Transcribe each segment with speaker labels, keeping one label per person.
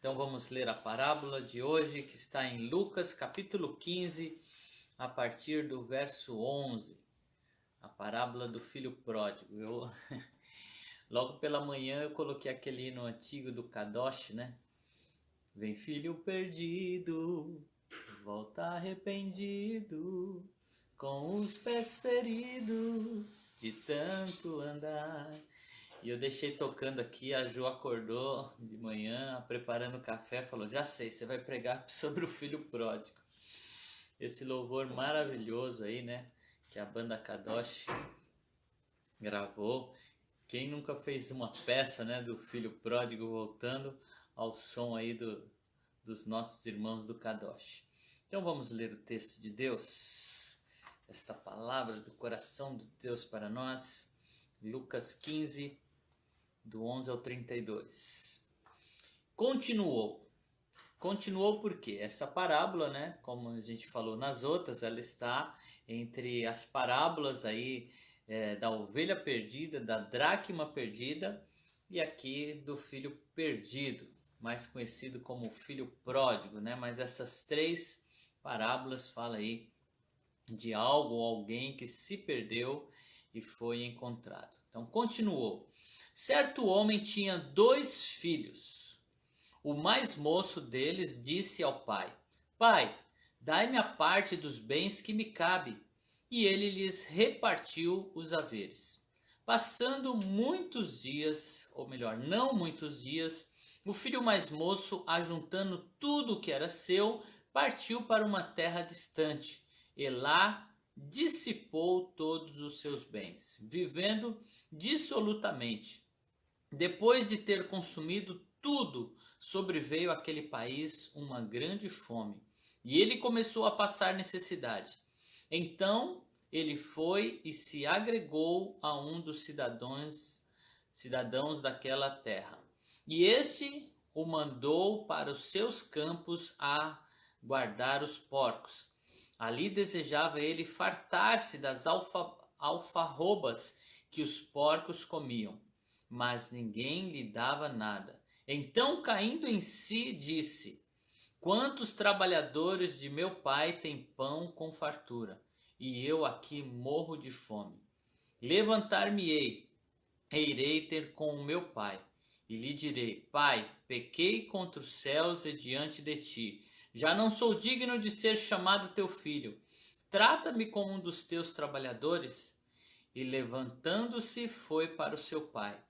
Speaker 1: Então vamos ler a parábola de hoje que está em Lucas capítulo 15, a partir do verso 11. A parábola do filho pródigo. Logo pela manhã eu coloquei aquele hino antigo do Kadosh, né? Vem filho perdido, volta arrependido, com os pés feridos de tanto andar. E eu deixei tocando aqui, a Ju acordou de manhã, preparando o café, falou, já sei, você vai pregar sobre o filho pródigo. Esse louvor maravilhoso aí, né, que a banda Kadosh gravou. Quem nunca fez uma peça, né, do filho pródigo voltando ao som aí dos nossos irmãos do Kadosh. Então vamos ler o texto de Deus, esta palavra do coração de Deus para nós, Lucas 15, do 11 ao 32. Continuou porque essa parábola, né, como a gente falou nas outras, ela está entre as parábolas aí da ovelha perdida, da dracma perdida e aqui do filho perdido, mais conhecido como filho pródigo, né? Mas essas três parábolas falam aí de algo ou alguém que se perdeu e foi encontrado. Então continuou. Certo homem tinha 2 filhos. O mais moço deles disse ao pai: Pai, dai-me a parte dos bens que me cabe. E ele lhes repartiu os haveres. Passando muitos dias, ou melhor, não muitos dias, o filho mais moço, ajuntando tudo o que era seu, partiu para uma terra distante e lá dissipou todos os seus bens, vivendo dissolutamente. Depois de ter consumido tudo, sobreveio àquele país uma grande fome, e ele começou a passar necessidade. Então ele foi e se agregou a um dos cidadãos daquela terra. E este o mandou para os seus campos a guardar os porcos. Ali desejava ele fartar-se das alfarrobas que os porcos comiam, mas ninguém lhe dava nada. Então, caindo em si, disse: Quantos trabalhadores de meu pai têm pão com fartura, e eu aqui morro de fome. Levantar-me-ei, e irei ter com o meu pai, e lhe direi: Pai, pequei contra os céus e diante de ti. Já não sou digno de ser chamado teu filho. Trata-me como um dos teus trabalhadores. E levantando-se, foi para o seu pai.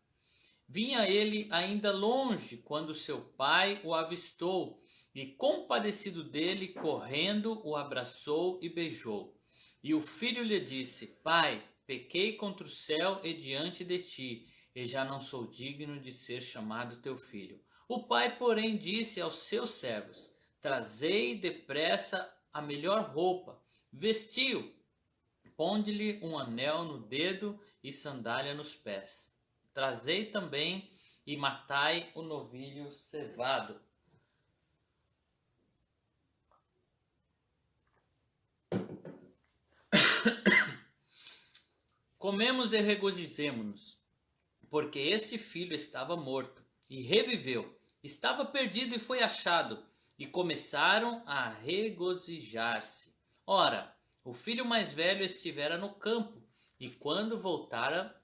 Speaker 1: Vinha ele ainda longe quando seu pai o avistou e, compadecido dele, correndo, o abraçou e beijou. E o filho lhe disse: Pai, pequei contra o céu e diante de ti, e já não sou digno de ser chamado teu filho. O pai, porém, disse aos seus servos: Trazei depressa a melhor roupa, vestiu, ponde-lhe um anel no dedo e sandália nos pés. Trazei também e matai o novilho cevado. Comemos e regozijemo-nos, porque este filho estava morto e reviveu, estava perdido e foi achado, e começaram a regozijar-se. Ora, o filho mais velho estivera no campo, e quando voltara,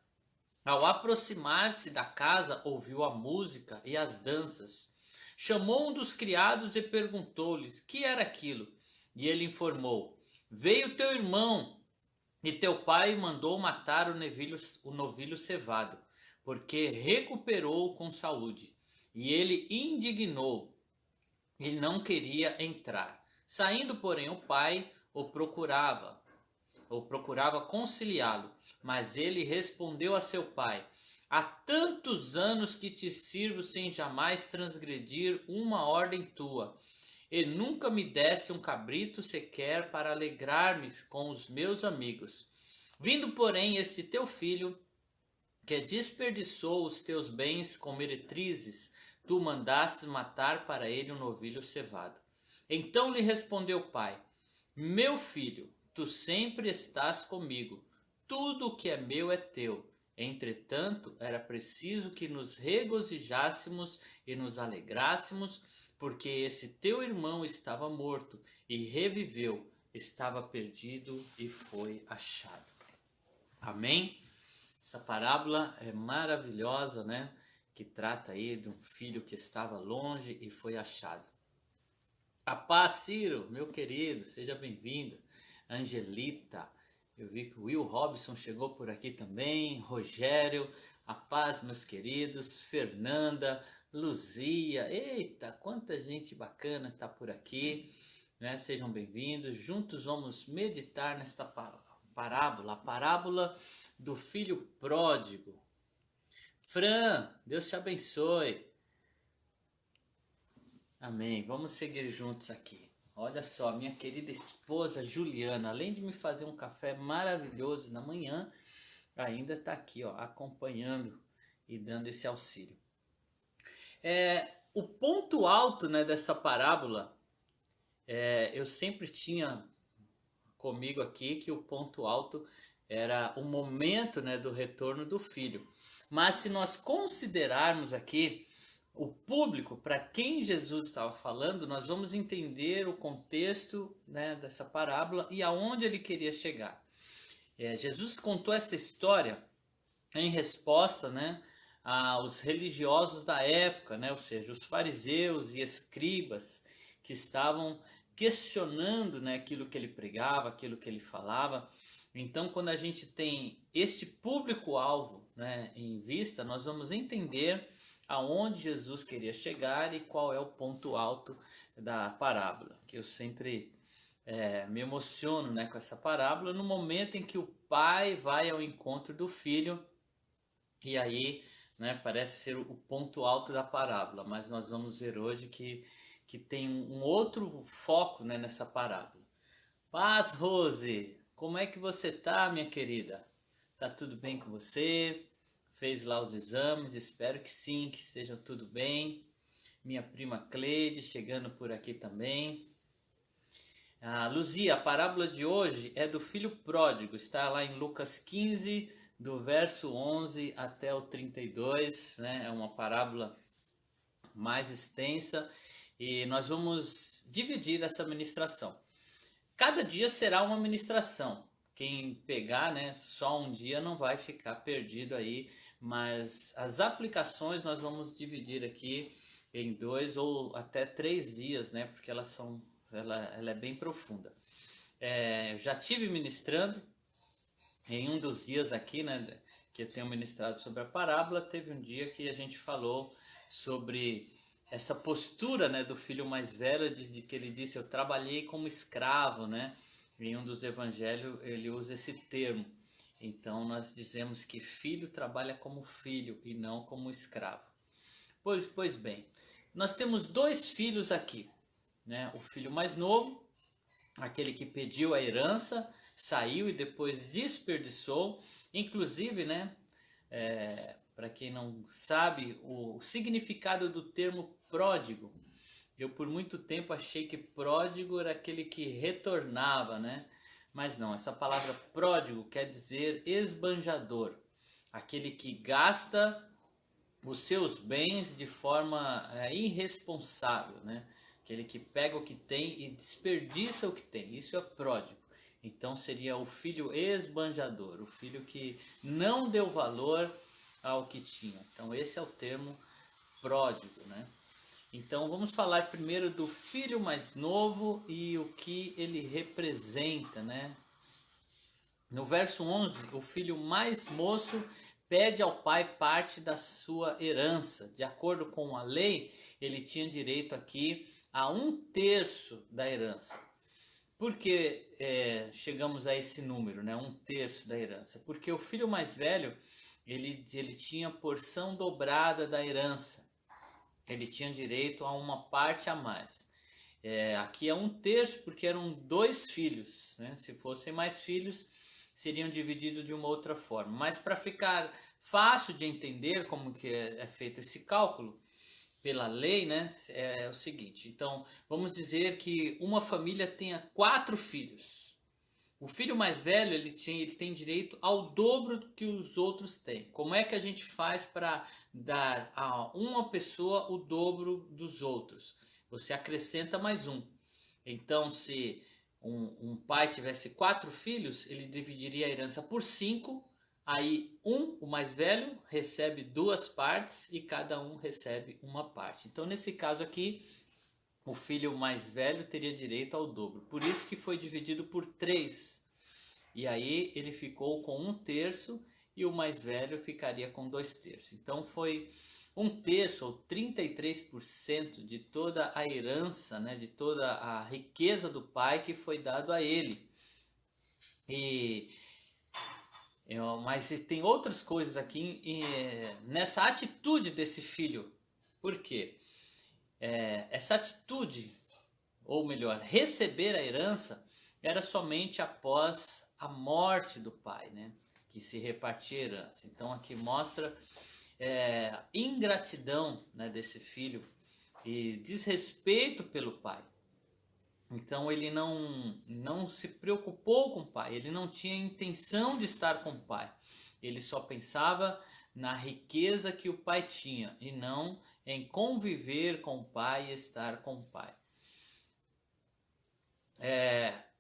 Speaker 1: ao aproximar-se da casa, ouviu a música e as danças. Chamou um dos criados e perguntou-lhes que era aquilo. E ele informou: Veio teu irmão, e teu pai mandou matar o novilho cevado, porque recuperou com saúde. E ele indignou e não queria entrar. Saindo, porém, o pai procurava conciliá-lo, mas ele respondeu a seu pai: Há tantos anos que te sirvo sem jamais transgredir uma ordem tua, e nunca me deste um cabrito sequer para alegrar-me com os meus amigos. Vindo, porém, este teu filho, que desperdiçou os teus bens com meretrizes, tu mandaste matar para ele um novilho cevado. Então lhe respondeu o pai: Meu filho, tu sempre estás comigo, tudo o que é meu é teu. Entretanto, era preciso que nos regozijássemos e nos alegrássemos, porque esse teu irmão estava morto e reviveu, estava perdido e foi achado. Amém? Essa parábola é maravilhosa, né? Que trata aí de um filho que estava longe e foi achado. A paz, Ciro, meu querido, seja bem-vindo. Angelita, eu vi que o Will Robson chegou por aqui também. Rogério, a paz, meus queridos. Fernanda, Luzia, eita, quanta gente bacana está por aqui, né? Sejam bem-vindos. Juntos vamos meditar nesta parábola, a parábola do filho pródigo. Fran, Deus te abençoe. Amém. Vamos seguir juntos aqui. Olha só, minha querida esposa Juliana, além de me fazer um café maravilhoso na manhã, ainda está aqui, ó, acompanhando e dando esse auxílio. O ponto alto, né, dessa parábola, eu sempre tinha comigo aqui que o ponto alto era o momento, né, do retorno do filho. Mas se nós considerarmos aqui o público para quem Jesus estava falando, nós vamos entender o contexto, né, dessa parábola e aonde ele queria chegar. Jesus contou essa história em resposta, né, aos religiosos da época, né, ou seja, os fariseus e escribas que estavam questionando, né, aquilo que ele pregava, aquilo que ele falava. Então, quando a gente tem este público-alvo, né, em vista, nós vamos entender aonde Jesus queria chegar e qual é o ponto alto da parábola, que eu sempre me emociono, né, com essa parábola, no momento em que o pai vai ao encontro do filho, e aí, né, parece ser o ponto alto da parábola, mas nós vamos ver hoje que tem um outro foco, né, nessa parábola. Paz, Rose, como é que você tá, minha querida? Tá tudo bem com você? Fez lá os exames? Espero que sim, que esteja tudo bem. Minha prima Cleide chegando por aqui também. Luzia, a parábola de hoje é do filho pródigo, está lá em Lucas 15, do verso 11 até o 32, né? É uma parábola mais extensa e nós vamos dividir essa ministração. Cada dia será uma ministração. Quem pegar, né, só um dia não vai ficar perdido aí, mas as aplicações nós vamos dividir aqui em 2 ou até 3 dias, né, porque ela é bem profunda. Eu já estive ministrando em um dos dias aqui, né, que eu tenho ministrado sobre a parábola. Teve um dia que a gente falou sobre essa postura, né, do filho mais velho, de que ele disse: eu trabalhei como escravo, né? Em um dos evangelhos ele usa esse termo. Então nós dizemos que filho trabalha como filho e não como escravo. Pois bem, nós temos 2 filhos aqui, né? O filho mais novo, aquele que pediu a herança, saiu e depois desperdiçou. Inclusive, né, para quem não sabe o significado do termo pródigo, eu por muito tempo achei que pródigo era aquele que retornava, né? Mas não, essa palavra pródigo quer dizer esbanjador, aquele que gasta os seus bens de forma irresponsável, né? Aquele que pega o que tem e desperdiça o que tem, isso é pródigo. Então seria o filho esbanjador, o filho que não deu valor ao que tinha. Então esse é o termo pródigo, né? Então vamos falar primeiro do filho mais novo e o que ele representa, né? No verso 11, o filho mais moço pede ao pai parte da sua herança. De acordo com a lei, ele tinha direito aqui a 1/3 da herança. Por que chegamos a esse número, né? 1/3 da herança? Porque o filho mais velho, ele tinha porção dobrada da herança. Ele tinha direito a uma parte a mais. Aqui é 1/3 porque eram 2 filhos, né? Se fossem mais filhos, seriam divididos de uma outra forma. Mas para ficar fácil de entender como que é feito esse cálculo, pela lei, né, é o seguinte. Então, vamos dizer que uma família tenha 4 filhos. O filho mais velho ele tem direito ao dobro do que os outros têm. Como é que a gente faz para dar a uma pessoa o dobro dos outros? Você acrescenta mais um. Então, se um pai tivesse 4 filhos, ele dividiria a herança por 5. Aí o mais velho, recebe 2 partes e cada um recebe uma parte. Então, nesse caso aqui, o filho mais velho teria direito ao dobro. Por isso que foi dividido por 3. E aí ele ficou com 1/3 e o mais velho ficaria com 2/3. Então foi 1/3 ou 33% de toda a herança, né, de toda a riqueza do pai que foi dado a ele. Mas tem outras coisas aqui nessa atitude desse filho. Por quê? Essa atitude, ou melhor, receber a herança, era somente após a morte do pai, né? Que se repartia a herança. Então aqui mostra ingratidão, né, desse filho e desrespeito pelo pai. Então ele não se preocupou com o pai, ele não tinha intenção de estar com o pai. Ele só pensava na riqueza que o pai tinha e não em conviver com o pai e estar com o pai.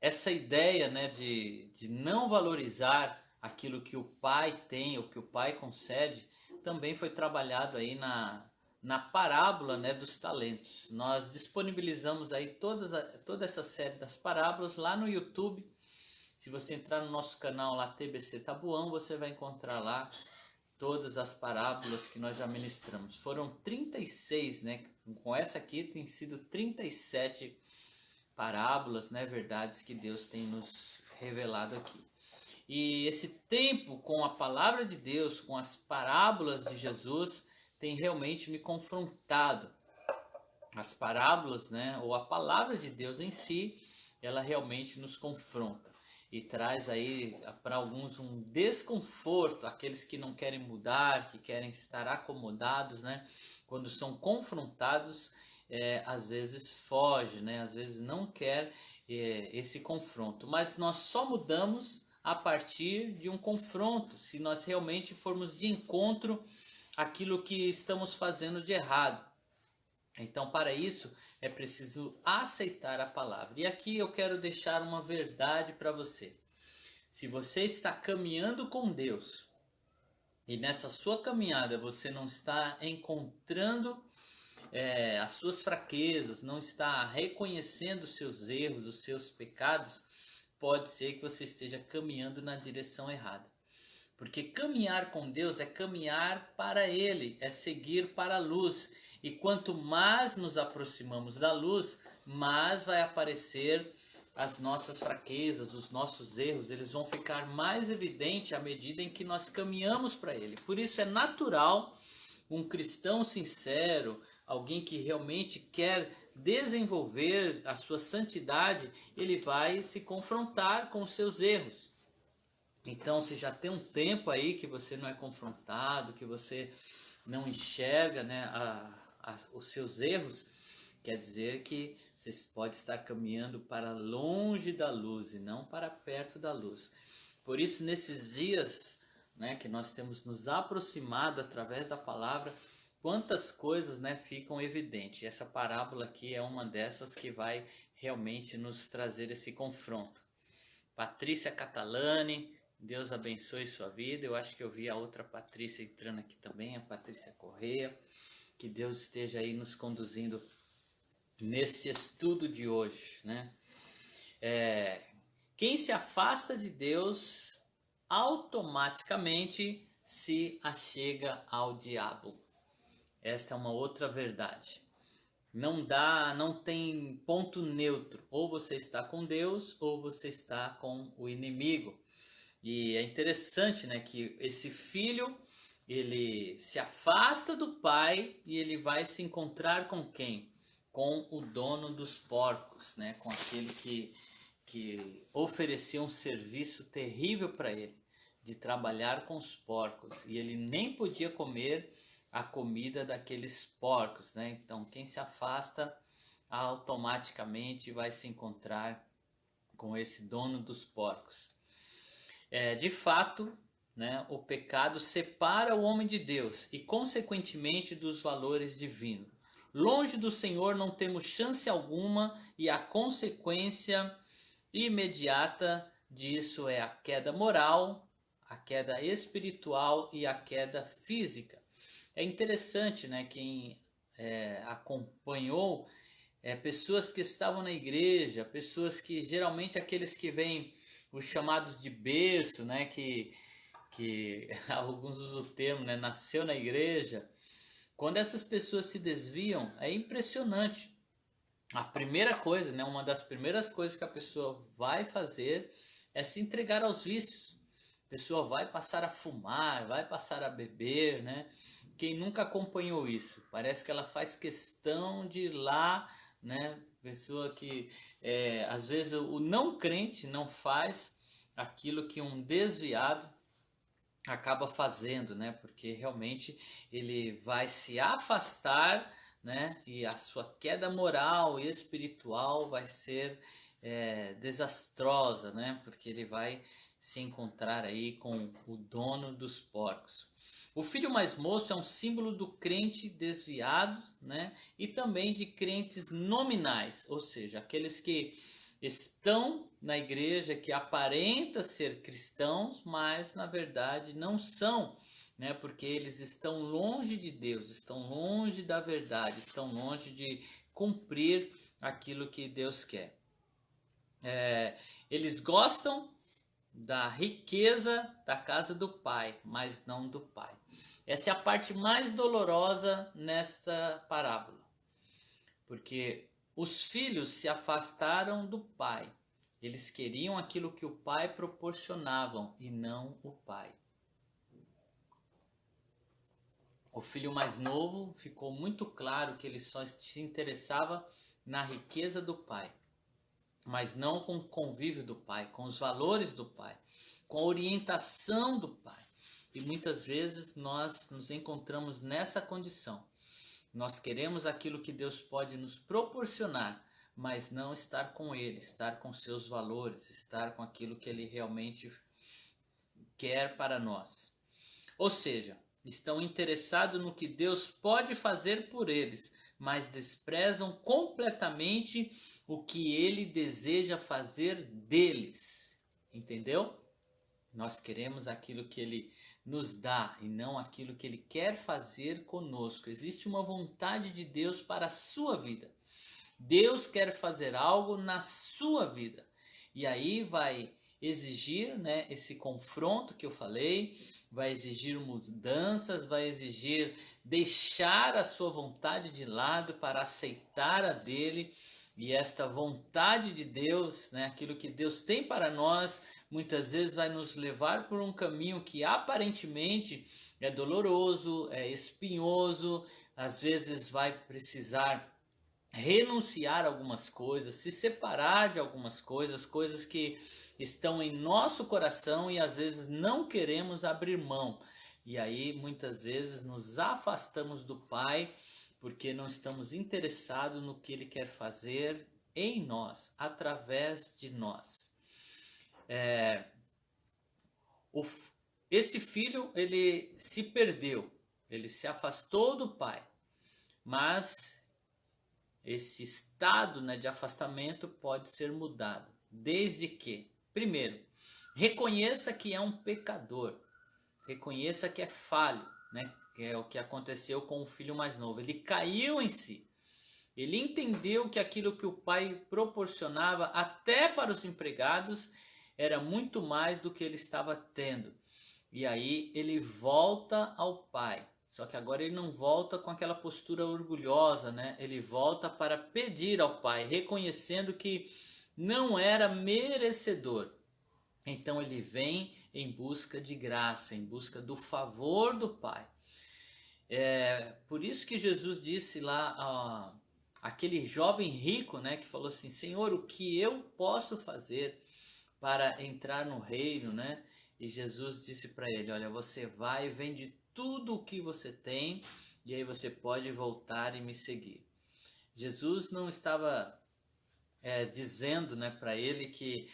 Speaker 1: Essa ideia, né, de não valorizar aquilo que o pai tem, ou que o pai concede, também foi trabalhado aí na parábola, né, dos talentos. Nós disponibilizamos aí toda essa série das parábolas lá no YouTube. Se você entrar no nosso canal lá, TBC Tabuão, você vai encontrar lá todas as parábolas que nós já ministramos. Foram 36, né? Com essa aqui tem sido 37 parábolas, né? Verdades que Deus tem nos revelado aqui. E esse tempo com a palavra de Deus, com as parábolas de Jesus, tem realmente me confrontado. As parábolas, né? Ou a palavra de Deus em si, ela realmente nos confronta. E traz aí para alguns um desconforto, aqueles que não querem mudar, que querem estar acomodados, né? Quando são confrontados, às vezes foge, né? Às vezes não quer esse confronto. Mas nós só mudamos a partir de um confronto, se nós realmente formos de encontro àquilo que estamos fazendo de errado. Então, para isso, é preciso aceitar a palavra. E aqui eu quero deixar uma verdade para você. Se você está caminhando com Deus e nessa sua caminhada você não está encontrando as suas fraquezas, não está reconhecendo os seus erros, os seus pecados, pode ser que você esteja caminhando na direção errada. Porque caminhar com Deus é caminhar para Ele, é seguir para a luz. E quanto mais nos aproximamos da luz, mais vai aparecer as nossas fraquezas, os nossos erros. Eles vão ficar mais evidentes à medida em que nós caminhamos para Ele. Por isso é natural um cristão sincero, alguém que realmente quer desenvolver a sua santidade, ele vai se confrontar com os seus erros. Então, se já tem um tempo aí que você não é confrontado, que você não enxerga, né, os seus erros, quer dizer que você pode estar caminhando para longe da luz e não para perto da luz. Por isso, nesses dias, né, que nós temos nos aproximado através da palavra, quantas coisas, né, ficam evidentes. Essa parábola aqui é uma dessas que vai realmente nos trazer esse confronto. Patrícia Catalani, Deus abençoe sua vida. Eu acho que eu vi a outra Patrícia entrando aqui também, a Patrícia Correia. Que Deus esteja aí nos conduzindo nesse estudo de hoje, né? Quem se afasta de Deus automaticamente se achega ao diabo. Esta é uma outra verdade. Não tem ponto neutro. Ou você está com Deus ou você está com o inimigo. E é interessante, né, que esse filho, ele se afasta do pai e ele vai se encontrar com quem? Com o dono dos porcos, né, com aquele que oferecia um serviço terrível para ele, de trabalhar com os porcos. E ele nem podia comer a comida daqueles porcos, né? Então quem se afasta automaticamente vai se encontrar com esse dono dos porcos. De fato, né, o pecado separa o homem de Deus e, consequentemente, dos valores divinos. Longe do Senhor não temos chance alguma e a consequência imediata disso é a queda moral, a queda espiritual e a queda física. É interessante, né, quem acompanhou pessoas que estavam na igreja, pessoas que geralmente aqueles que vêm os chamados de berço, né, que alguns usam o termo, né, nasceu na igreja. Quando essas pessoas se desviam, é impressionante. A primeira coisa, né, uma das primeiras coisas que a pessoa vai fazer é se entregar aos vícios. A pessoa vai passar a fumar, vai passar a beber, né? Quem nunca acompanhou isso? Parece que ela faz questão de ir lá, né? Pessoa que às vezes o não crente não faz aquilo que um desviado acaba fazendo, né? Porque realmente ele vai se afastar, né? E a sua queda moral e espiritual vai ser desastrosa, né? Porque ele vai se encontrar aí com o dono dos porcos. O filho mais moço é um símbolo do crente desviado, né? E também de crentes nominais, ou seja, aqueles que estão na igreja, que aparenta ser cristãos, mas na verdade não são, né? Porque eles estão longe de Deus, estão longe da verdade, estão longe de cumprir aquilo que Deus quer. Eles gostam da riqueza da casa do pai, mas não do pai. Essa é a parte mais dolorosa nesta parábola, porque os filhos se afastaram do pai. Eles queriam aquilo que o pai proporcionava e não o pai. O filho mais novo ficou muito claro que ele só se interessava na riqueza do pai, mas não com o convívio do pai, com os valores do pai, com a orientação do pai. E muitas vezes nós nos encontramos nessa condição. Nós queremos aquilo que Deus pode nos proporcionar, mas não estar com Ele, estar com seus valores, estar com aquilo que Ele realmente quer para nós. Ou seja, estão interessados no que Deus pode fazer por eles, mas desprezam completamente o que Ele deseja fazer deles. Entendeu? Nós queremos aquilo que Ele nos dá e não aquilo que Ele quer fazer conosco. Existe uma vontade de Deus para a sua vida. Deus quer fazer algo na sua vida. E aí vai exigir, né, esse confronto que eu falei, vai exigir mudanças, vai exigir deixar a sua vontade de lado para aceitar a dele. E esta vontade de Deus, né, aquilo que Deus tem para nós, muitas vezes vai nos levar por um caminho que aparentemente é doloroso, é espinhoso, às vezes vai precisar renunciar a algumas coisas, se separar de algumas coisas, coisas que estão em nosso coração e às vezes não queremos abrir mão. E aí muitas vezes nos afastamos do Pai porque não estamos interessados no que Ele quer fazer em nós, através de nós. Esse filho, ele se perdeu, ele se afastou do pai, mas esse estado, né, de afastamento pode ser mudado, desde que, primeiro, reconheça que é um pecador, reconheça que é falho, né, que é o que aconteceu com o filho mais novo. Ele caiu em si, ele entendeu que aquilo que o pai proporcionava até para os empregados era muito mais do que ele estava tendo. E aí ele volta ao pai. Só que agora ele não volta com aquela postura orgulhosa, né? Ele volta para pedir ao pai, reconhecendo que não era merecedor. Então ele vem em busca de graça, em busca do favor do pai. Por isso que Jesus disse lá, aquele jovem rico, né, que falou assim: Senhor, o que eu posso fazer para entrar no reino, né? E Jesus disse para ele: olha, você vai e vende tudo o que você tem e aí você pode voltar e me seguir. Jesus não estava dizendo, né, para ele que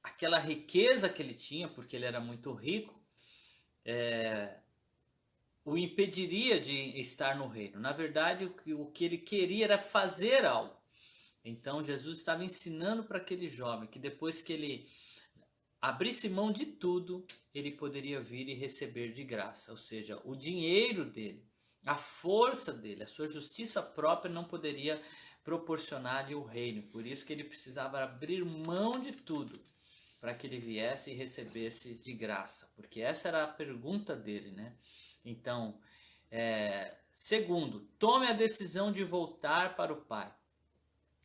Speaker 1: aquela riqueza que ele tinha, porque ele era muito rico, o impediria de estar no reino. Na verdade, o que ele queria era fazer algo. Então Jesus estava ensinando para aquele jovem que depois que ele abrisse mão de tudo, ele poderia vir e receber de graça. Ou seja, o dinheiro dele, a força dele, a sua justiça própria não poderia proporcionar-lhe o reino. Por isso que ele precisava abrir mão de tudo para que ele viesse e recebesse de graça. Porque essa era a pergunta dele, né? Então, segundo, tome a decisão de voltar para o Pai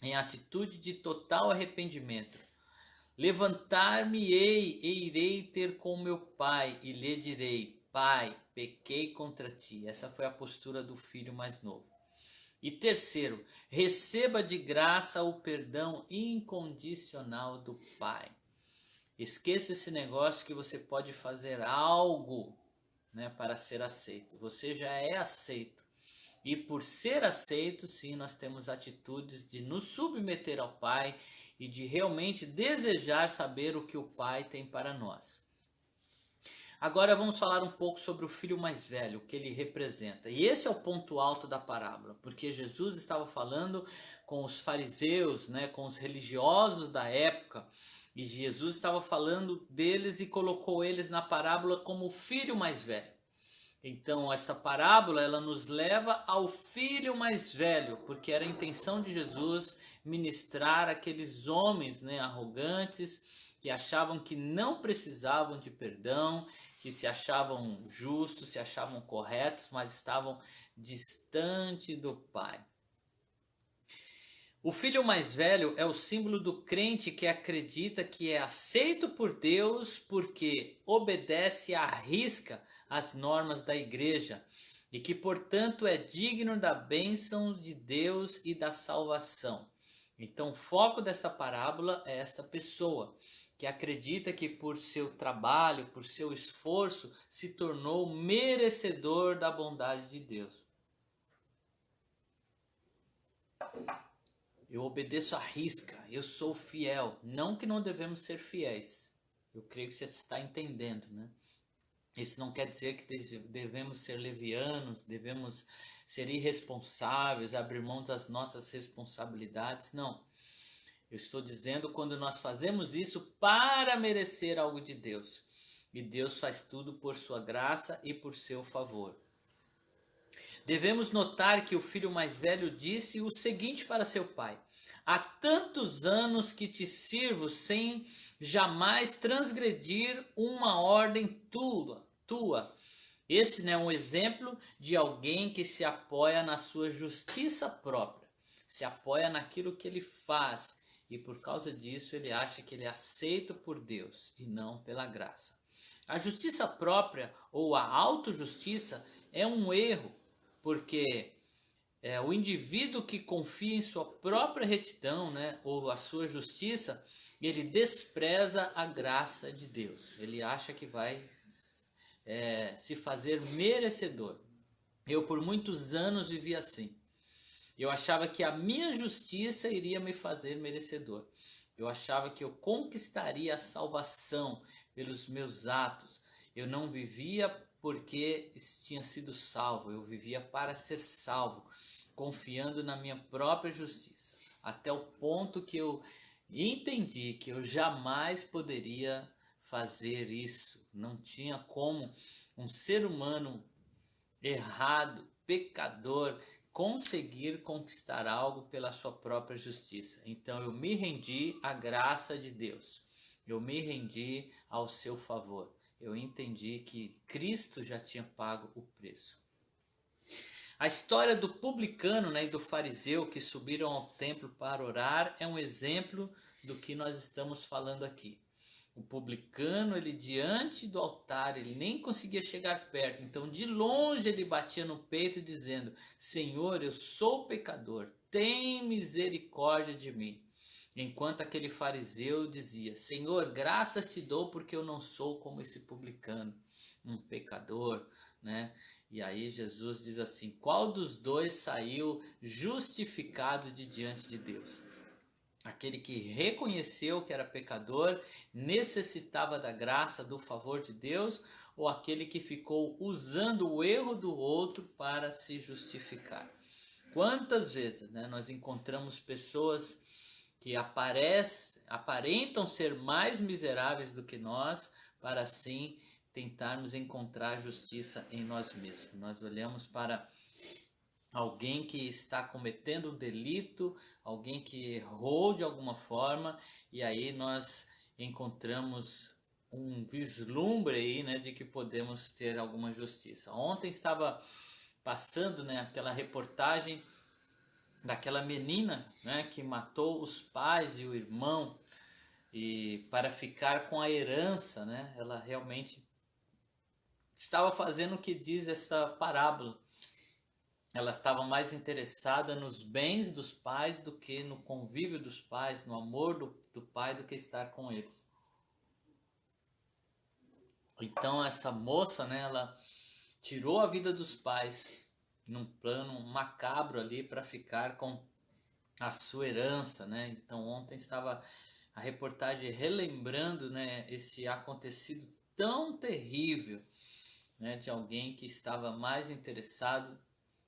Speaker 1: em atitude de total arrependimento. Levantar-me-ei e irei ter com meu pai e lhe direi: Pai, pequei contra ti. Essa foi a postura do filho mais novo. E terceiro, receba de graça o perdão incondicional do Pai. Esqueça esse negócio que você pode fazer algo, né, para ser aceito. Você já é aceito. E por ser aceito, sim, nós temos atitudes de nos submeter ao Pai e de realmente desejar saber o que o Pai tem para nós. Agora vamos falar um pouco sobre o filho mais velho, o que ele representa. E esse é o ponto alto da parábola, porque Jesus estava falando com os fariseus, né, com os religiosos da época, e Jesus estava falando deles e colocou eles na parábola como o filho mais velho. Então essa parábola ela nos leva ao filho mais velho, porque era a intenção de Jesus ministrar aqueles homens, né, arrogantes, que achavam que não precisavam de perdão, que se achavam justos, se achavam corretos, mas estavam distante do Pai. O filho mais velho é o símbolo do crente que acredita que é aceito por Deus porque obedece à risca as normas da igreja e que, portanto, é digno da bênção de Deus e da salvação. Então, o foco desta parábola é esta pessoa que acredita que por seu trabalho, por seu esforço, se tornou merecedor da bondade de Deus. Eu obedeço à risca, eu sou fiel. Não que não devemos ser fiéis. Eu creio que você está entendendo, né? Isso não quer dizer que devemos ser levianos, devemos ser irresponsáveis, abrir mão das nossas responsabilidades. Não. Eu estou dizendo quando nós fazemos isso para merecer algo de Deus. E Deus faz tudo por sua graça e por seu favor. Devemos notar que o filho mais velho disse o seguinte para seu pai: há tantos anos que te sirvo sem jamais transgredir uma ordem tua. Esse, né, é um exemplo de alguém que se apoia na sua justiça própria, se apoia naquilo que ele faz e por causa disso ele acha que ele é aceito por Deus e não pela graça. A justiça própria ou a autojustiça é um erro, porque o indivíduo que confia em sua própria retidão, né, ou a sua justiça, ele despreza a graça de Deus. Ele acha que vai se fazer merecedor. Eu por muitos anos vivi assim. Eu achava que a minha justiça iria me fazer merecedor. Eu achava que eu conquistaria a salvação pelos meus atos. Eu não vivia porque tinha sido salvo, eu vivia para ser salvo, confiando na minha própria justiça, até o ponto que eu entendi que eu jamais poderia fazer isso. Não tinha como um ser humano errado, pecador, conseguir conquistar algo pela sua própria justiça. Então eu me rendi à graça de Deus, eu me rendi ao seu favor. Eu entendi que Cristo já tinha pago o preço. A história do publicano, né, e do fariseu que subiram ao templo para orar é um exemplo do que nós estamos falando aqui. O publicano, ele diante do altar, ele nem conseguia chegar perto. Então, de longe, ele batia no peito dizendo: Senhor, eu sou pecador, tem misericórdia de mim. Enquanto aquele fariseu dizia: Senhor, graças te dou porque eu não sou como esse publicano, um pecador, né? E aí Jesus diz assim: qual dos dois saiu justificado de diante de Deus? aquele que reconheceu que era pecador, necessitava da graça, do favor de Deus, ou aquele que ficou usando o erro do outro para se justificar. Quantas vezes, né, nós encontramos pessoas que aparentam ser mais miseráveis do que nós, para assim tentarmos encontrar justiça em nós mesmos. Nós olhamos para alguém que está cometendo um delito, alguém que errou de alguma forma, e aí nós encontramos um vislumbre aí, né, de que podemos ter alguma justiça. Ontem estava passando, né, aquela reportagem daquela menina, né, que matou os pais e o irmão e para ficar com a herança, né, ela realmente estava fazendo o que diz essa parábola. Ela estava mais interessada nos bens dos pais do que no convívio dos pais, no amor do pai, do que estar com eles. Então essa moça, né, ela tirou a vida dos pais num plano macabro ali para ficar com a sua herança, né? Então ontem estava a reportagem relembrando, né, esse acontecido tão terrível, né, de alguém que estava mais interessado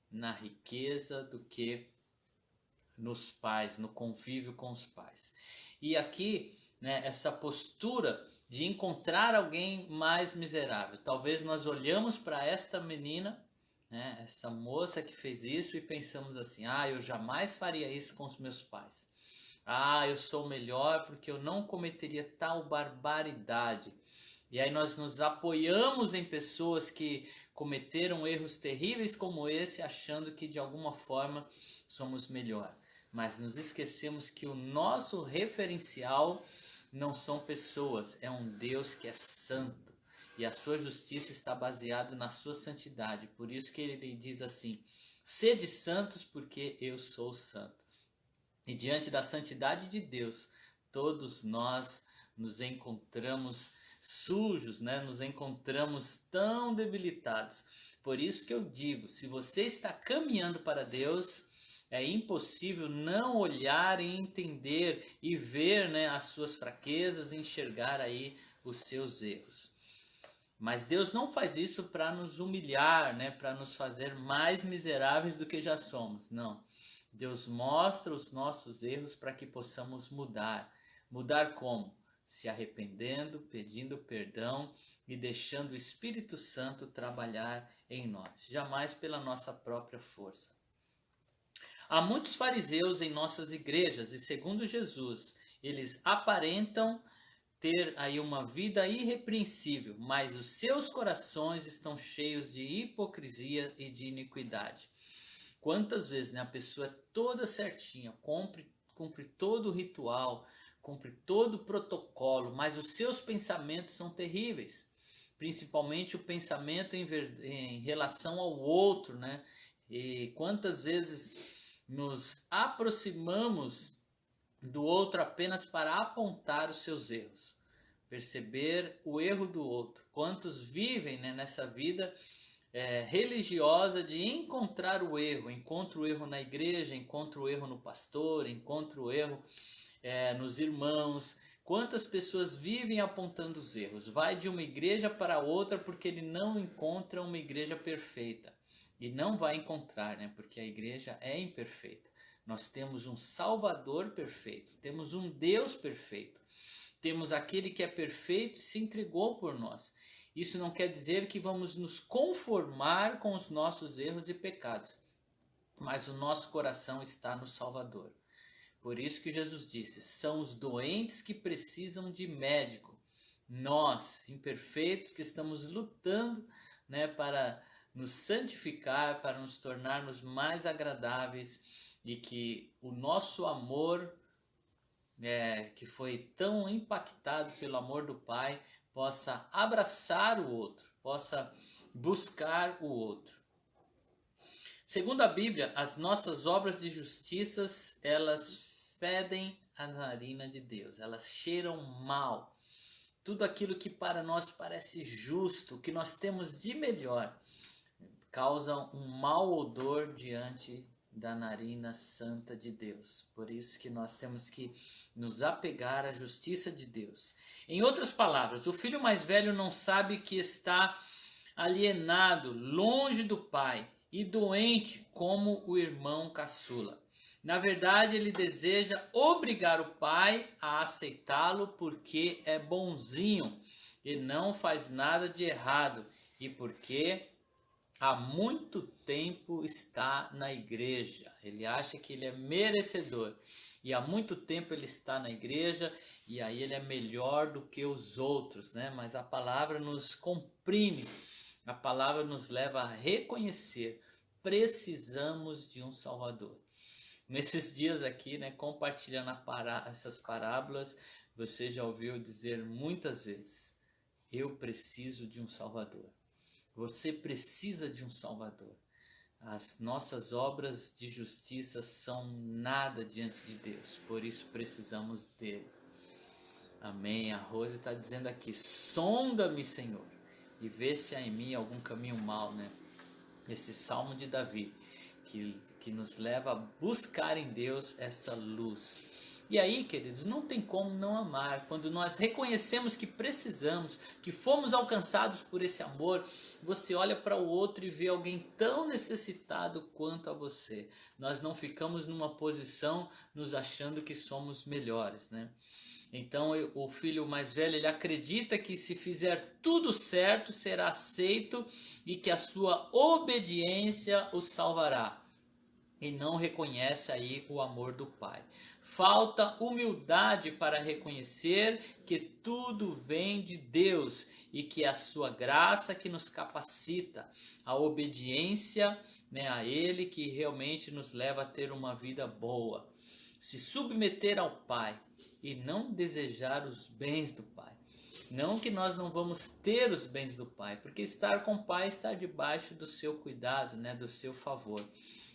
Speaker 1: na riqueza do que nos pais, no convívio com os pais. E aqui, né, essa postura de encontrar alguém mais miserável. Talvez nós olhamos para esta menina, né, essa moça que fez isso e pensamos assim: ah, eu jamais faria isso com os meus pais. Ah, eu sou melhor porque eu não cometeria tal barbaridade. E aí nós nos apoiamos em pessoas que cometeram erros terríveis como esse, achando que de alguma forma somos melhor. Mas nos esquecemos que o nosso referencial não são pessoas, é um Deus que é santo. E a sua justiça está baseada na sua santidade. Por isso que ele diz assim: sede santos porque eu sou santo. E diante da santidade de Deus, todos nós nos encontramos sujos, né? Nos encontramos tão debilitados. Por isso que eu digo, se você está caminhando para Deus, é impossível não olhar e entender e ver, né, as suas fraquezas, enxergar aí os seus erros. Mas Deus não faz isso para nos humilhar, né, para nos fazer mais miseráveis do que já somos. Não. Deus mostra os nossos erros para que possamos mudar. Mudar como? Se arrependendo, pedindo perdão e deixando o Espírito Santo trabalhar em nós, jamais pela nossa própria força. Há muitos fariseus em nossas igrejas e, segundo Jesus, eles aparentam ter aí uma vida irrepreensível, mas os seus corações estão cheios de hipocrisia e de iniquidade. Quantas vezes, né, a pessoa é toda certinha, cumpre todo o ritual, cumpre todo o protocolo, mas os seus pensamentos são terríveis. Principalmente o pensamento em relação ao outro, né? E quantas vezes nos aproximamos do outro apenas para apontar os seus erros, perceber o erro do outro. Quantos vivem, né, nessa vida religiosa de encontrar o erro, encontra o erro na igreja, encontra o erro no pastor, encontra o erro nos irmãos. Quantas pessoas vivem apontando os erros? Vai de uma igreja para outra porque ele não encontra uma igreja perfeita. E não vai encontrar, né? Porque a igreja é imperfeita. Nós temos um Salvador perfeito, temos um Deus perfeito, temos aquele que é perfeito e se entregou por nós. Isso não quer dizer que vamos nos conformar com os nossos erros e pecados, mas o nosso coração está no Salvador. Por isso que Jesus disse: são os doentes que precisam de médico. Nós, imperfeitos, que estamos lutando, né, para nos santificar, para nos tornarmos mais agradáveis e que o nosso amor, que foi tão impactado pelo amor do Pai, possa abraçar o outro, possa buscar o outro. Segundo a Bíblia, as nossas obras de justiça, elas fedem a narina de Deus, elas cheiram mal. Tudo aquilo que para nós parece justo, que nós temos de melhor, causa um mau odor diante da narina santa de Deus. Por isso que nós temos que nos apegar à justiça de Deus. Em outras palavras, o filho mais velho não sabe que está alienado, longe do pai e doente como o irmão caçula. Na verdade, ele deseja obrigar o pai a aceitá-lo porque é bonzinho e não faz nada de errado e porque há muito tempo está na igreja. Ele acha que ele é merecedor e há muito tempo ele está na igreja e aí ele é melhor do que os outros, né? Mas a palavra nos comprime, a palavra nos leva a reconhecer: precisamos de um Salvador. Nesses dias aqui, né, compartilhando essas parábolas, você já ouviu dizer muitas vezes: eu preciso de um Salvador. Você precisa de um Salvador. As nossas obras de justiça são nada diante de Deus, por isso precisamos dele. Amém. A Rose está dizendo aqui: sonda-me, Senhor, e vê se há em mim algum caminho mau, né? Esse Salmo de Davi, que nos leva a buscar em Deus essa luz. E aí, queridos, não tem como não amar. Quando nós reconhecemos que precisamos, que fomos alcançados por esse amor, você olha para o outro e vê alguém tão necessitado quanto a você. Nós não ficamos numa posição nos achando que somos melhores, né? Então o filho mais velho, ele acredita que se fizer tudo certo será aceito e que a sua obediência o salvará. E não reconhece aí o amor do pai. Falta humildade para reconhecer que tudo vem de Deus e que é a sua graça que nos capacita, a obediência, né, a ele que realmente nos leva a ter uma vida boa. Se submeter ao pai e não desejar os bens do pai. Não que nós não vamos ter os bens do pai, porque estar com o pai é estar debaixo do seu cuidado, né, do seu favor.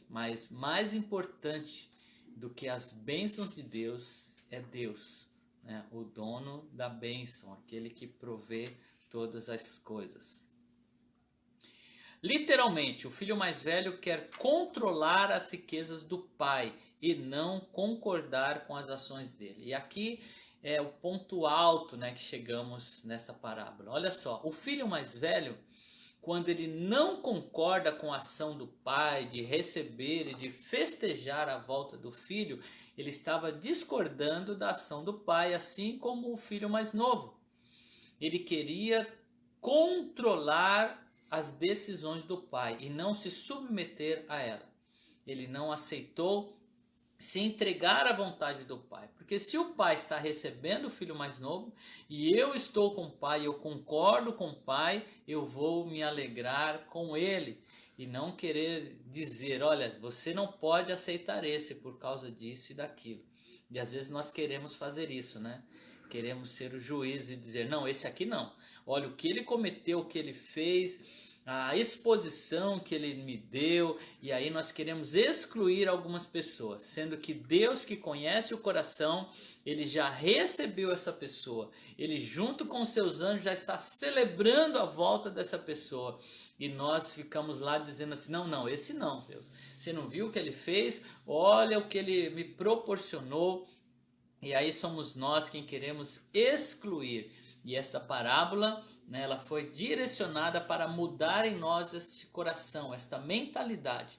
Speaker 1: Mas mais importante do que as bênçãos de Deus é Deus, né, o dono da bênção, aquele que provê todas as coisas. Literalmente, o filho mais velho quer controlar as riquezas do pai e não concordar com as ações dele. E aqui é o ponto alto, né, que chegamos nesta parábola. Olha só, o filho mais velho, quando ele não concorda com a ação do pai de receber e de festejar a volta do filho, ele estava discordando da ação do pai, assim como o filho mais novo. Ele queria controlar as decisões do pai e não se submeter a ela. Ele não aceitou se entregar à vontade do pai, porque se o pai está recebendo o filho mais novo e eu estou com o pai, eu concordo com o pai, eu vou me alegrar com ele e não querer dizer: olha, você não pode aceitar esse por causa disso e daquilo. E às vezes nós queremos fazer isso, né? Queremos ser o juiz e dizer: não, esse aqui não. Olha o que ele cometeu, o que ele fez, a exposição que ele me deu, e aí nós queremos excluir algumas pessoas, sendo que Deus, que conhece o coração, ele já recebeu essa pessoa, ele junto com os seus anjos já está celebrando a volta dessa pessoa, e nós ficamos lá dizendo assim: não, não, esse não, Deus, você não viu o que ele fez? Olha o que ele me proporcionou. E aí somos nós quem queremos excluir. E esta parábola, né, ela foi direcionada para mudar em nós este coração, esta mentalidade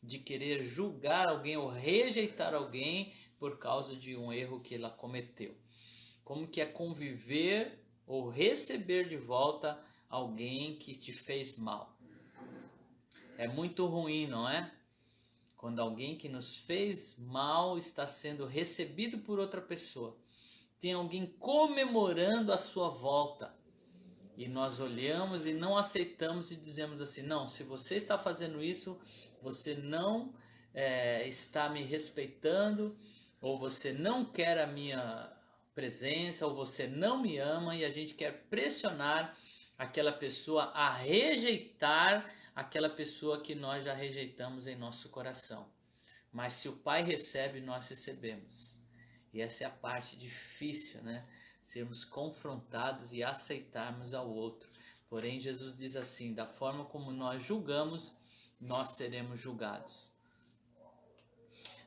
Speaker 1: de querer julgar alguém ou rejeitar alguém por causa de um erro que ela cometeu. Como que é conviver ou receber de volta alguém que te fez mal? É muito ruim, não é? Quando alguém que nos fez mal está sendo recebido por outra pessoa. Tem alguém comemorando a sua volta. E nós olhamos e não aceitamos e dizemos assim: não, se você está fazendo isso, você não está me respeitando, ou você não quer a minha presença, ou você não me ama, e a gente quer pressionar aquela pessoa a rejeitar aquela pessoa que nós já rejeitamos em nosso coração. Mas se o Pai recebe, nós recebemos. E essa é a parte difícil, né? Sermos confrontados e aceitarmos ao outro. Porém, Jesus diz assim: da forma como nós julgamos, nós seremos julgados.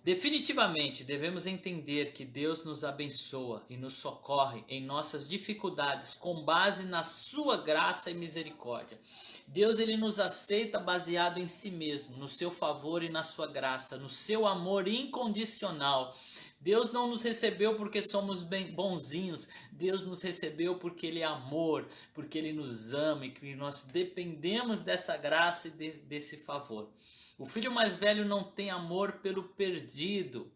Speaker 1: Definitivamente devemos entender que Deus nos abençoa e nos socorre em nossas dificuldades com base na sua graça e misericórdia. Deus ele nos aceita baseado em si mesmo, no seu favor e na sua graça, no seu amor incondicional. Deus não nos recebeu porque somos bem bonzinhos, Deus nos recebeu porque Ele é amor, porque Ele nos ama e que nós dependemos dessa graça e desse favor. O filho mais velho não tem amor pelo perdido,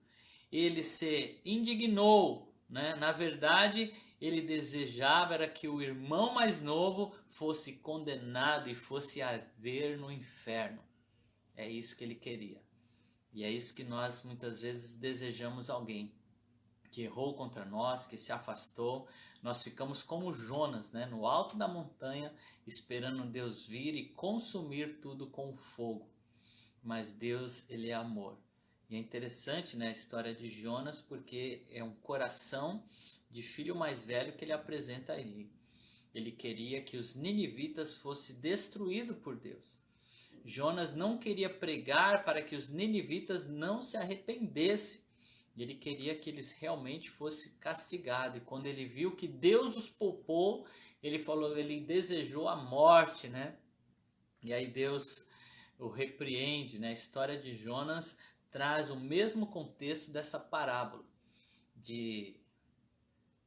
Speaker 1: ele se indignou, né? Na verdade, ele desejava era que o irmão mais novo fosse condenado e fosse arder no inferno. É isso que ele queria. E é isso que nós muitas vezes desejamos alguém que errou contra nós, que se afastou. Nós ficamos como Jonas, né? No alto da montanha, esperando Deus vir e consumir tudo com fogo. Mas Deus, ele é amor. E é interessante, né, a história de Jonas, porque é um coração de filho mais velho que ele apresenta a Eli. Ele queria que os ninivitas fossem destruídos por Deus. Jonas não queria pregar para que os ninivitas não se arrependessem. Ele queria que eles realmente fossem castigados. E quando ele viu que Deus os poupou, ele falou, ele desejou a morte, né? E aí Deus o repreende, né? A história de Jonas traz o mesmo contexto dessa parábola, de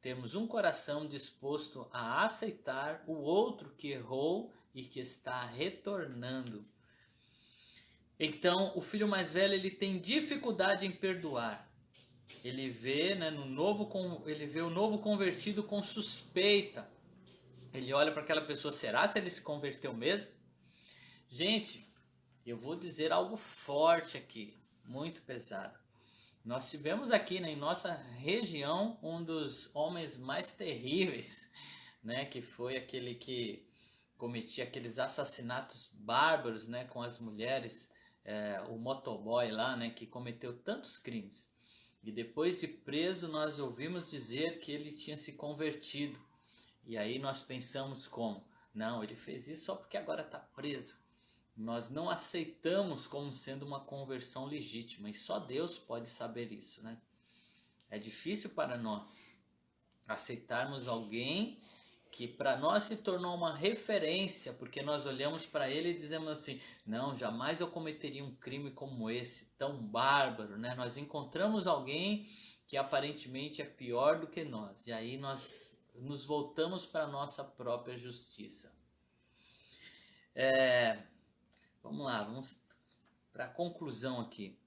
Speaker 1: termos um coração disposto a aceitar o outro que errou e que está retornando. Então, o filho mais velho ele tem dificuldade em perdoar. Ele vê, né, ele vê o novo convertido com suspeita. Ele olha para aquela pessoa, será se ele se converteu mesmo? Gente, eu vou dizer algo forte aqui, muito pesado. Nós tivemos aqui, né, em nossa região um dos homens mais terríveis, né, que foi aquele que cometia aqueles assassinatos bárbaros, né, com as mulheres, o motoboy lá, né, que cometeu tantos crimes. E depois de preso nós ouvimos dizer que ele tinha se convertido. E aí nós pensamos como? Não, ele fez isso só porque agora está preso. Nós não aceitamos como sendo uma conversão legítima e só Deus pode saber isso, né? É difícil para nós aceitarmos alguém que para nós se tornou uma referência, porque nós olhamos para ele e dizemos assim, não, jamais eu cometeria um crime como esse, tão bárbaro, né? Nós encontramos alguém que aparentemente é pior do que nós, e aí nós nos voltamos para a nossa própria justiça. Vamos lá, vamos para a conclusão aqui.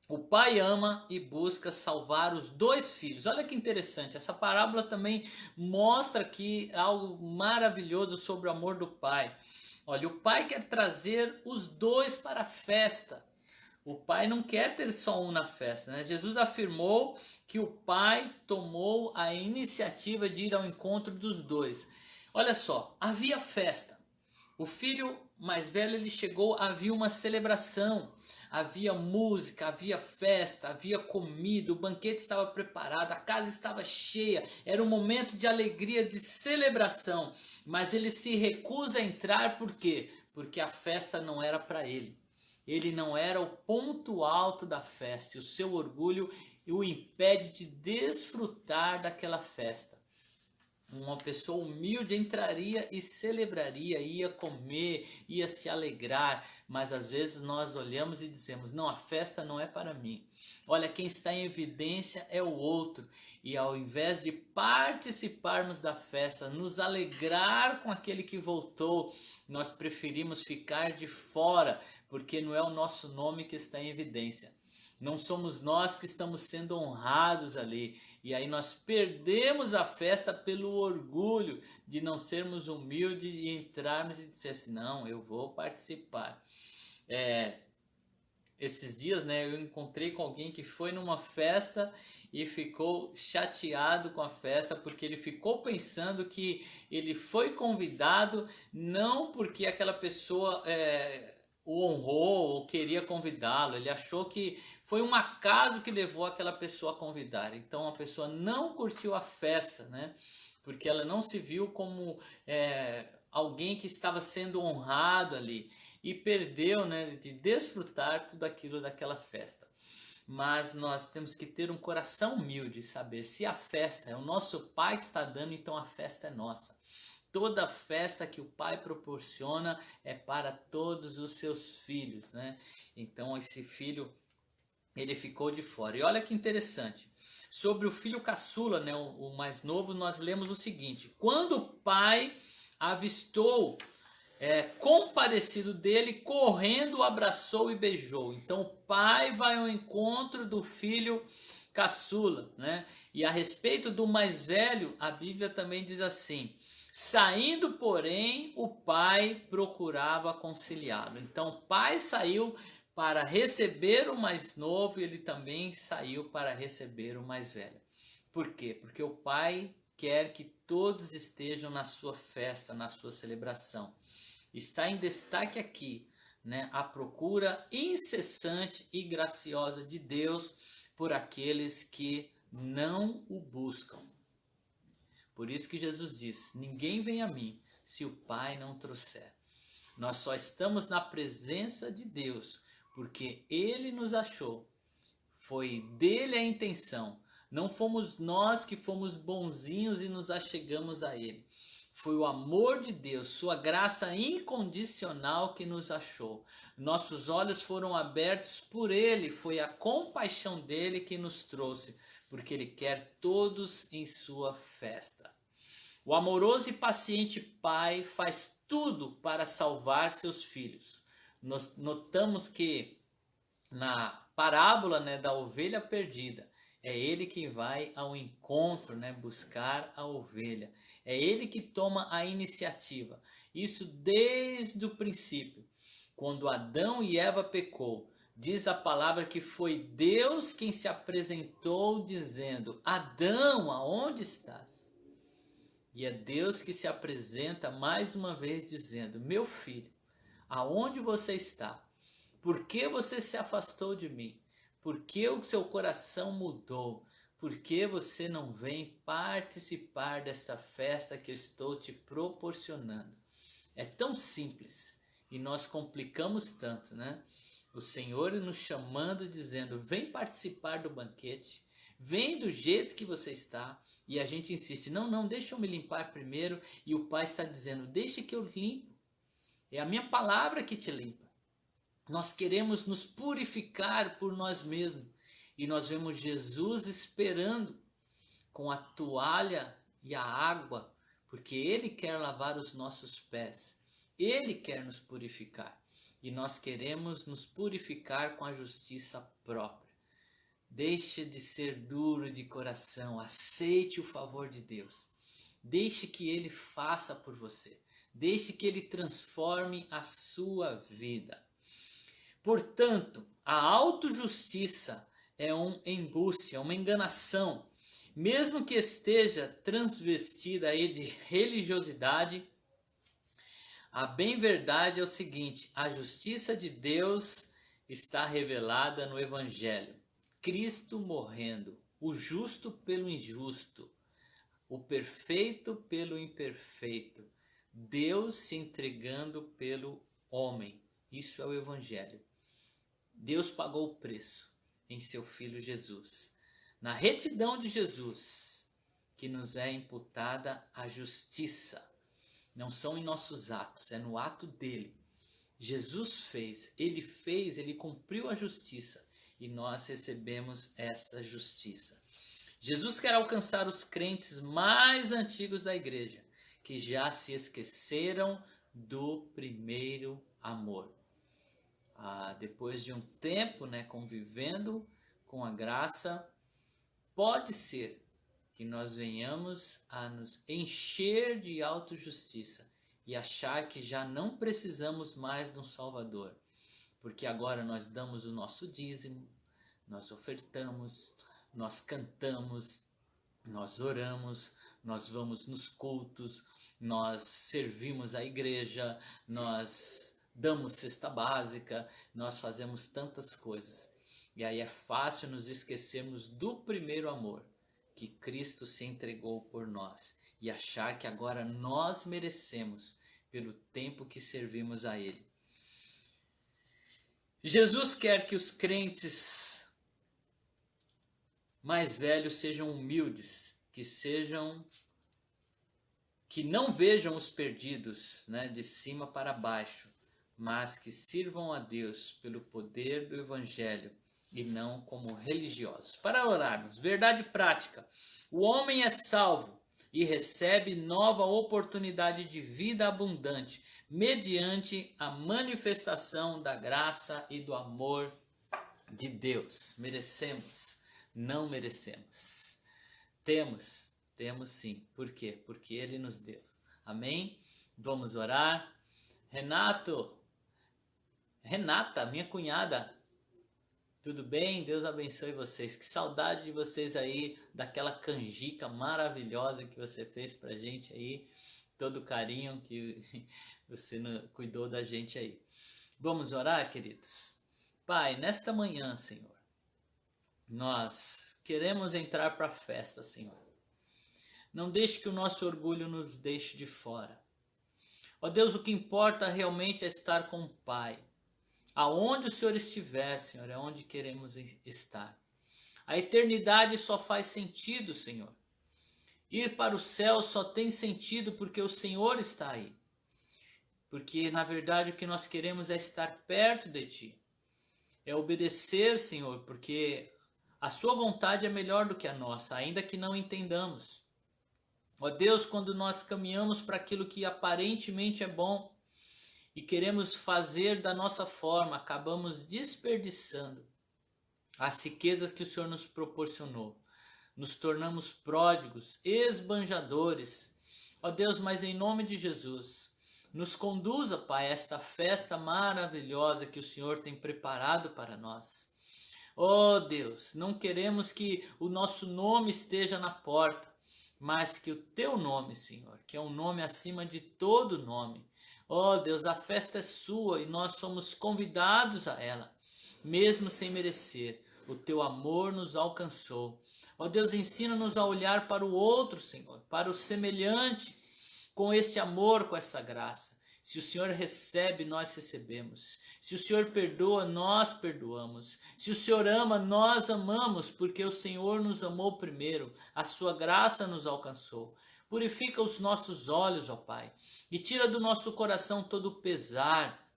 Speaker 1: O pai ama e busca salvar os dois filhos. Olha que interessante, essa parábola também mostra aqui algo maravilhoso sobre o amor do pai. Olha, o pai quer trazer os dois para a festa. O pai não quer ter só um na festa, né? Jesus afirmou que o pai tomou a iniciativa de ir ao encontro dos dois. Olha só, havia festa. O filho mais velho ele chegou, havia uma celebração. Havia música, havia festa, havia comida, o banquete estava preparado, a casa estava cheia, era um momento de alegria, de celebração, mas ele se recusa a entrar por quê? Porque a festa não era para ele. Ele não era o ponto alto da festa e o seu orgulho o impede de desfrutar daquela festa. Uma pessoa humilde entraria e celebraria, ia comer, ia se alegrar, mas às vezes nós olhamos e dizemos, não, a festa não é para mim. Olha, quem está em evidência é o outro. E ao invés de participarmos da festa, nos alegrar com aquele que voltou, nós preferimos ficar de fora, porque não é o nosso nome que está em evidência. Não somos nós que estamos sendo honrados ali. E aí nós perdemos a festa pelo orgulho de não sermos humildes e entrarmos e dizer assim, não, eu vou participar. Esses dias, né, eu encontrei com alguém que foi numa festa e ficou chateado com a festa porque ele ficou pensando que ele foi convidado não porque aquela pessoa o honrou ou queria convidá-lo, ele achou que foi um acaso que levou aquela pessoa a convidar. Então a pessoa não curtiu a festa, né? Porque ela não se viu como alguém que estava sendo honrado ali e perdeu, né, de desfrutar tudo aquilo daquela festa. mas nós temos que ter um coração humilde e saber se a festa é o nosso Pai que está dando, então a festa é nossa. Toda festa que o Pai proporciona é para todos os seus filhos, né? Então esse filho, ele ficou de fora. E olha que interessante. Sobre o filho caçula, né, o mais novo, nós lemos o seguinte: quando o pai avistou compadecido dele, correndo o abraçou e beijou. Então o pai vai ao encontro do filho caçula, né? E a respeito do mais velho, a Bíblia também diz assim: saindo, porém, o pai procurava conciliá-lo. Então o pai saiu para receber o mais novo e ele também saiu para receber o mais velho. Por quê? Porque o pai quer que todos estejam na sua festa, na sua celebração. Está em destaque aqui, né, a procura incessante e graciosa de Deus por aqueles que não o buscam. Por isso que Jesus diz: ninguém vem a mim se o Pai não trouxer. Nós só estamos na presença de Deus porque Ele nos achou. Foi dele a intenção. Não fomos nós que fomos bonzinhos e nos achegamos a Ele. Foi o amor de Deus, sua graça incondicional que nos achou. Nossos olhos foram abertos por Ele, foi a compaixão dele que nos trouxe, porque Ele quer todos em sua festa. O amoroso e paciente Pai faz tudo para salvar seus filhos. Nós notamos que na parábola, né, da ovelha perdida, é ele quem vai ao encontro, né, buscar a ovelha. É ele que toma a iniciativa. Isso desde o princípio. Quando Adão e Eva pecou, diz a palavra que foi Deus quem se apresentou dizendo: Adão, aonde estás? E é Deus que se apresenta mais uma vez dizendo: meu filho, aonde você está? Por que você se afastou de mim? Por que o seu coração mudou? Por que você não vem participar desta festa que eu estou te proporcionando? É tão simples e nós complicamos tanto, né? O Senhor nos chamando, dizendo: vem participar do banquete, vem do jeito que você está. E a gente insiste: não, não, deixa eu me limpar primeiro. E o Pai está dizendo: deixa que eu limpo. É a minha palavra que te limpa. Nós queremos nos purificar por nós mesmos. E nós vemos Jesus esperando com a toalha e a água, porque Ele quer lavar os nossos pés. Ele quer nos purificar. E nós queremos nos purificar com a justiça própria. Deixe de ser duro de coração. Aceite o favor de Deus. Deixe que Ele faça por você. Deixe que Ele transforme a sua vida. Portanto, a autojustiça é um embuste, é uma enganação. Mesmo que esteja transvestida aí de religiosidade, a bem verdade é o seguinte: a justiça de Deus está revelada no Evangelho. Cristo morrendo, o justo pelo injusto, o perfeito pelo imperfeito, Deus se entregando pelo homem. Isso é o Evangelho. Deus pagou o preço em seu Filho Jesus. Na retidão de Jesus, que nos é imputada a justiça. Não são em nossos atos, é no ato dele. Jesus fez, ele cumpriu a justiça e nós recebemos esta justiça. Jesus quer alcançar os crentes mais antigos da igreja, que já se esqueceram do primeiro amor. Depois de um tempo, né, convivendo com a graça, pode ser que nós venhamos a nos encher de autojustiça e achar que já não precisamos mais de um Salvador, porque agora nós damos o nosso dízimo, nós ofertamos, nós cantamos, nós oramos, nós vamos nos cultos, nós servimos a igreja, nós damos cesta básica, nós fazemos tantas coisas. E aí é fácil nos esquecermos do primeiro amor, que Cristo se entregou por nós, e achar que agora nós merecemos pelo tempo que servimos a Ele. Jesus quer que os crentes mais velhos sejam humildes, que não vejam os perdidos, né, de cima para baixo, mas que sirvam a Deus pelo poder do Evangelho e não como religiosos. Para orarmos, verdade prática: o homem é salvo e recebe nova oportunidade de vida abundante mediante a manifestação da graça e do amor de Deus. Merecemos? Não merecemos. Temos sim. Por quê? Porque Ele nos deu. Amém? Vamos orar. Renata, minha cunhada, tudo bem? Deus abençoe vocês. Que saudade de vocês aí, daquela canjica maravilhosa que você fez pra gente aí. Todo o carinho que você cuidou da gente aí. Vamos orar, queridos? Pai, nesta manhã, Senhor, nós queremos entrar para a festa, Senhor. Não deixe que o nosso orgulho nos deixe de fora. Ó Deus, o que importa realmente é estar com o Pai. Aonde o Senhor estiver, Senhor, é onde queremos estar. A eternidade só faz sentido, Senhor. Ir para o céu só tem sentido porque o Senhor está aí. Porque, na verdade, o que nós queremos é estar perto de Ti. É obedecer, Senhor, porque a Sua vontade é melhor do que a nossa, ainda que não entendamos. Ó Deus, quando nós caminhamos para aquilo que aparentemente é bom e queremos fazer da nossa forma, acabamos desperdiçando as riquezas que o Senhor nos proporcionou. Nos tornamos pródigos, esbanjadores. Ó Deus, mas em nome de Jesus, nos conduza, Pai, a esta festa maravilhosa que o Senhor tem preparado para nós. Ó Deus, não queremos que o nosso nome esteja na porta, mas que o Teu nome, Senhor, que é um nome acima de todo nome. Ó Deus, a festa é Sua e nós somos convidados a ela, mesmo sem merecer. O Teu amor nos alcançou. Ó Deus, ensina-nos a olhar para o outro, Senhor, para o semelhante, com esse amor, com essa graça. Se o Senhor recebe, nós recebemos. Se o Senhor perdoa, nós perdoamos. Se o Senhor ama, nós amamos, porque o Senhor nos amou primeiro. A sua graça nos alcançou. Purifica os nossos olhos, ó Pai, e tira do nosso coração todo o pesar,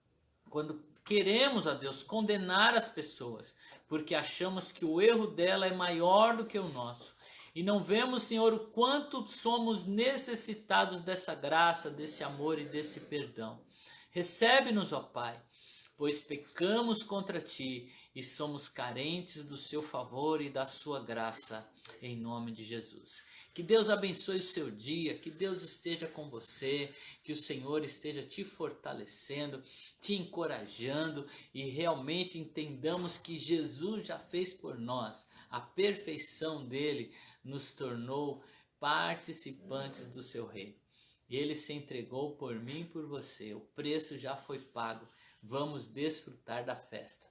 Speaker 1: quando queremos, ó Deus, condenar as pessoas, porque achamos que o erro dela é maior do que o nosso. E não vemos, Senhor, o quanto somos necessitados dessa graça, desse amor e desse perdão. Recebe-nos, ó Pai, pois pecamos contra Ti e somos carentes do Seu favor e da Sua graça, em nome de Jesus. Que Deus abençoe o seu dia, que Deus esteja com você, que o Senhor esteja te fortalecendo, te encorajando e realmente entendamos que Jesus já fez por nós. A perfeição dele nos tornou participantes do seu reino. Ele se entregou por mim e por você. O preço já foi pago. Vamos desfrutar da festa.